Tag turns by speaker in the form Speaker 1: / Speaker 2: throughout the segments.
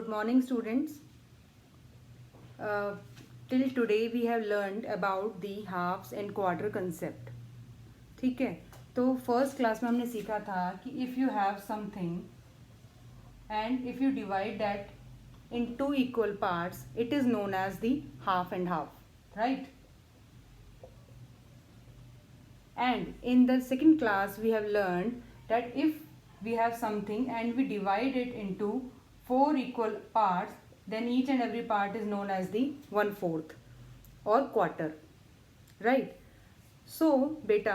Speaker 1: Good morning, students. Till today we have learned about the halves and quarter concept. ठीक है, तो first class में हमने सीखा था कि if you have something and if you divide that in two equal parts, it is known as the half and half, right? And in the second class we have learned that if we have something and we divide it into four equal parts, then each and every part is known as the 1/4 or quarter, right? So बेटा,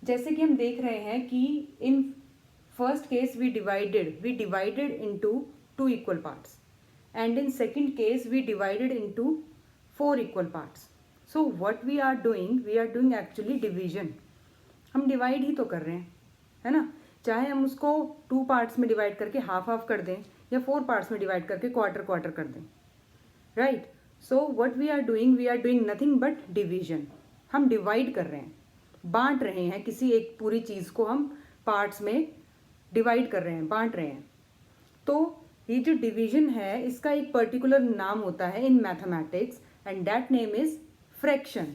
Speaker 1: जैसे कि हम देख रहे हैं कि in first case we divided into two equal parts, and in second case we divided into four equal parts. So what we are doing actually division. हम divide ही तो कर रहे हैं, है ना? चाहे हम उसको टू पार्ट्स में डिवाइड करके हाफ हाफ कर दें या फोर पार्ट्स में डिवाइड करके क्वार्टर क्वार्टर कर दें, right? So what we are doing nothing but division. हम डिवाइड कर रहे हैं, बांट रहे हैं, किसी एक पूरी चीज़ को हम पार्ट्स में डिवाइड कर रहे हैं, बांट रहे हैं. तो ये जो डिवीजन है इसका एक पर्टिकुलर नाम होता है in mathematics, and that name is fraction.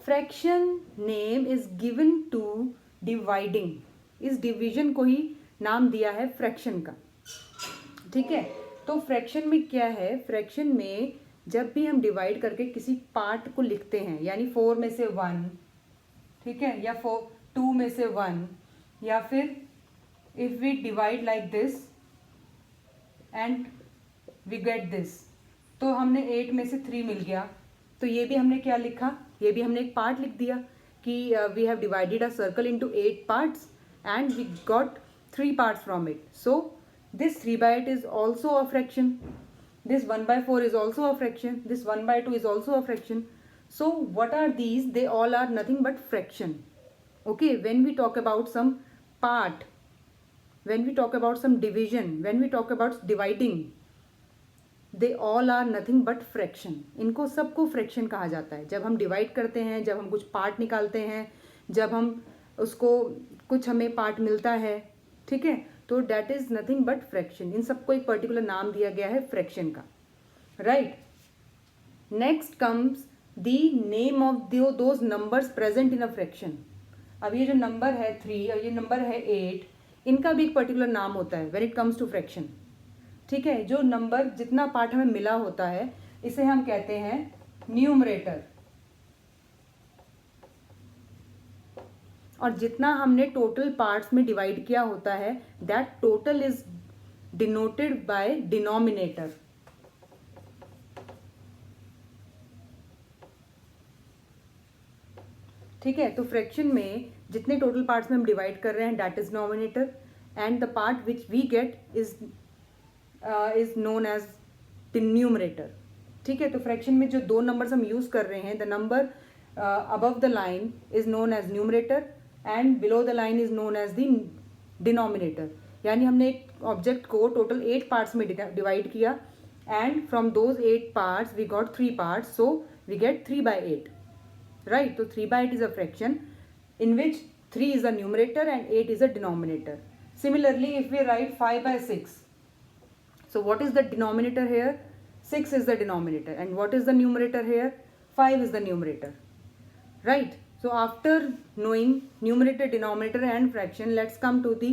Speaker 1: Fraction name is given to dividing. इस डिवीजन को ही नाम दिया है फ्रैक्शन का, ठीक है? तो फ्रैक्शन में क्या है? फ्रैक्शन में जब भी हम डिवाइड करके किसी पार्ट को लिखते हैं, यानी 4 में से 1, ठीक है, या 2 में से 1, या फिर if we divide like this and we get this, तो हमने 8 में से 3 मिल गया, तो ये भी हमने क्या लिखा? ये भी हमने एक पार्ट लिख दिया कि we have divided a circle into 8 parts and we got 3 parts from it. So this 3/8 is also a fraction, this 1/4 is also a fraction, this 1/2 is also a fraction. So what are these? They all are nothing but fraction. Okay, when we talk about some part, when we talk about some division, when we talk about dividing, they all are nothing but fraction. इनको सबको fraction कहा जाता है. जब हम divide करते हैं, जब हम कुछ part निकालते हैं, जब हम उसको कुछ हमें part मिलता है, ठीक है, तो that is nothing but fraction. इन सबको एक particular नाम दिया गया है fraction का, right? Next comes the name of those numbers present in a fraction. अब ये जो नंबर है 3 और ये नंबर है 8, इनका भी एक पर्टिकुलर नाम होता है when it comes to fraction, ठीक है? जो नंबर जितना पार्ट हमें मिला होता है इसे हम कहते हैं न्यूमरेटर, और जितना हमने टोटल पार्ट्स में डिवाइड किया होता है that total is denoted by denominator. ठीक है, तो फ्रैक्शन में जितने टोटल पार्ट्स में हम डिवाइड कर रहे हैं that is denominator, and the part which we get is known as the numerator. ठीक है, तो फ्रैक्शन में जो दो नंबर्स हम यूज कर रहे हैं, the number above the line is known as numerator and below the line is known as the denominator. यानी हमने एक ऑब्जेक्ट को टोटल 8 पार्ट्स में डिवाइड किया, एंड फ्रॉम दोज 8 पार्ट्स we got 3 parts, so we get 3/8, right? So 3/8 is a fraction in which 3 is the numerator and 8 is the denominator. Similarly, if we write 5/6, so what is the denominator here? 6 is the denominator, and what is the numerator here? 5 is the numerator, right? So after knowing numerator, denominator and fraction, let's come to the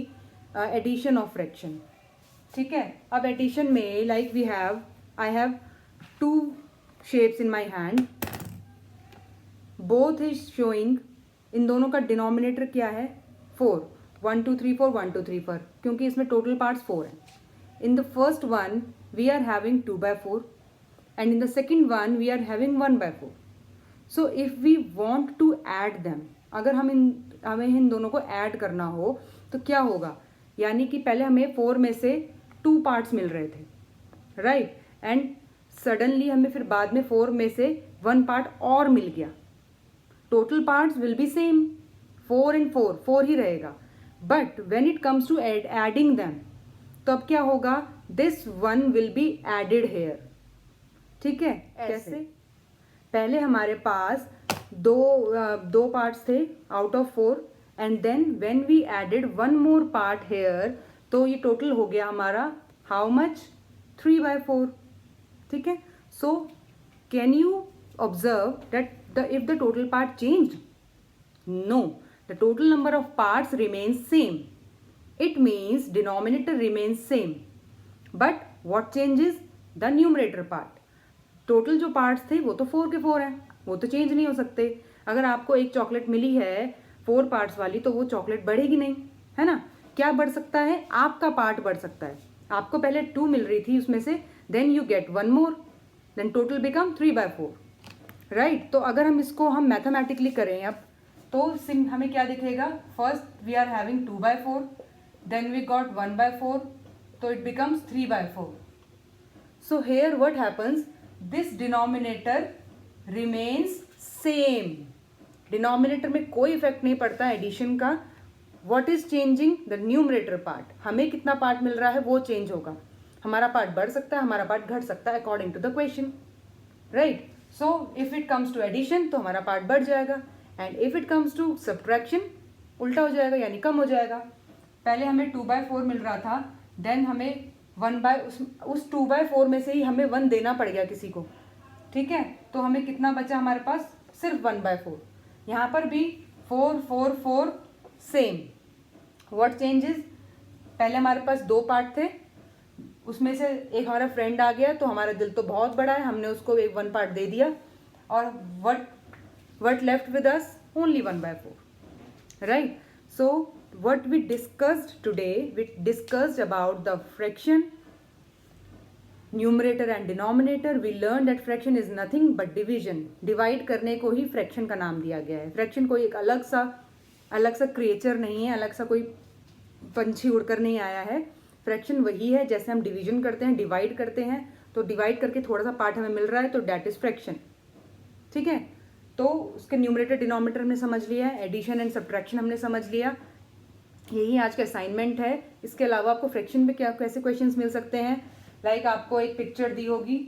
Speaker 1: addition of fraction. ठीक है, अब addition में like I have two shapes in my hand. Both is showing, इन दोनों का denominator क्या है? 4. 1 2 3 4 1 2 3 4, क्योंकि इसमें टोटल पार्ट्स 4 हैं. In the first one we are having 2/4 and in the second one we are having 1/4. So if we want to add them, अगर हमें इन दोनों को ऐड करना हो तो क्या होगा? यानी कि पहले हमें 4 में से 2 पार्ट्स मिल रहे थे, राइट? एंड सडनली हमें फिर बाद में 4 में से 1 पार्ट और मिल गया. Total parts will be same, 4 and 4 ही रहेगा, but when it comes to adding them, तो अब क्या होगा? This one will be added here. ठीक है, कैसे? पहले हमारे पास दो पार्ट्स थे out of 4, and then when we added one more part here, तो ये टोटल हो गया हमारा हाउ मच, 3/4. ठीक है. So can you observe that if the total part changed? No, the total number of parts remains same. It means denominator remains same, but what changes? The numerator part. Total जो parts थे वो तो 4 के 4 हैं, वो तो change नहीं हो सकते. अगर आपको एक चॉकलेट मिली है 4 पार्ट्स वाली, तो वो चॉकलेट बढ़ेगी नहीं, है ना. क्या बढ़ सकता है? आपका पार्ट बढ़ सकता है. आपको पहले 2 मिल रही थी, उसमें से then you get 1 more, then total become 3/4. Right. तो अगर हम इसको हम मैथमेटिकली करें अब, तो हमें क्या दिखेगा? First we are having 2/4, then we got 1/4, तो it becomes 3/4. So here what happens? This denominator remains same. Denominator में कोई इफेक्ट नहीं पड़ता एडिशन का. What is changing? The numerator part. हमें कितना पार्ट मिल रहा है वो चेंज होगा. हमारा पार्ट बढ़ सकता है, हमारा पार्ट घट सकता है according to the question. Right. So if it comes to addition तो हमारा पार्ट बढ़ जाएगा, and if it comes to subtraction उल्टा हो जाएगा, यानी कम हो जाएगा. पहले हमें 2/4 मिल रहा था, देन हमें उस 2/4 में से ही हमें 1 देना पड़ गया किसी को. ठीक है. तो हमें कितना बचा हमारे पास? सिर्फ 1/4. यहाँ पर भी 4 4 4 सेम. What changes? पहले हमारे पास 2 पार्ट थे, उसमें से एक हमारा फ्रेंड आ गया, तो हमारा दिल तो बहुत बड़ा है, हमने उसको एक 1 पार्ट दे दिया, और what left with us? Only 1/4. Right. So what we discussed today, we discussed about the fraction, numerator and denominator. We learned that fraction is nothing but division. Divide करने को ही फ्रैक्शन का नाम दिया गया है. फ्रैक्शन कोई एक अलग सा क्रिएचर नहीं है, अलग सा कोई पंछी उड़कर नहीं आया है. फ्रैक्शन वही है, जैसे हम डिवीजन करते हैं, डिवाइड करते हैं, तो डिवाइड करके थोड़ा सा पार्ट हमें मिल रहा है, तो डैट इज फ्रैक्शन. ठीक है. तो उसके न्यूमरेटर डिनोमिनेटर हमने समझ लिया, एडिशन एंड सब्ट्रैक्शन हमने समझ लिया. यही आज का असाइनमेंट है. इसके अलावा आपको फ्रैक्शन में क्या कैसे क्वेश्चंस मिल सकते हैं? लाइक आपको एक पिक्चर दी होगी,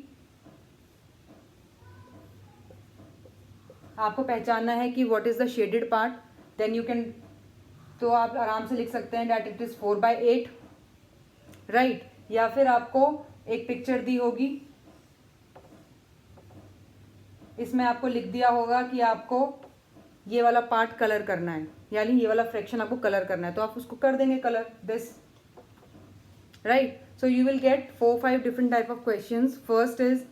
Speaker 1: आपको पहचानना है कि what is the shaded part, then you can, तो आप आराम से लिख सकते हैं डैट इट इज 4/8. राइट. या फिर आपको एक पिक्चर दी होगी, इसमें आपको लिख दिया होगा कि आपको ये वाला पार्ट कलर करना है, यानी ये वाला फ्रैक्शन आपको कलर करना है, तो आप उसको कर देंगे colour this. Right. So you will gate 4-5 different type of questions. First is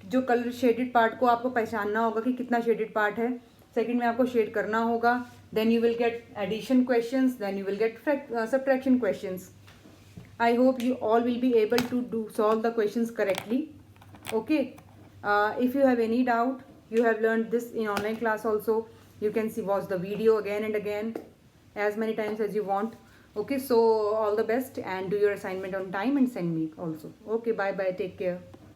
Speaker 1: जो कलर शेडेड पार्ट को आपको पहचानना होगा कि कितना शेडेड पार्ट है. सेकंड में आपको शेड करना होगा. Then you will get addition questions, then you will get subtraction questions. I hope you all will be able to solve the questions correctly. Okay. If you have any doubt, you have learned this in online class also. You can watch the video again and again as many times as you want. Okay. So all the best, and do your assignment on time and send me also. Okay. Bye bye. Take care.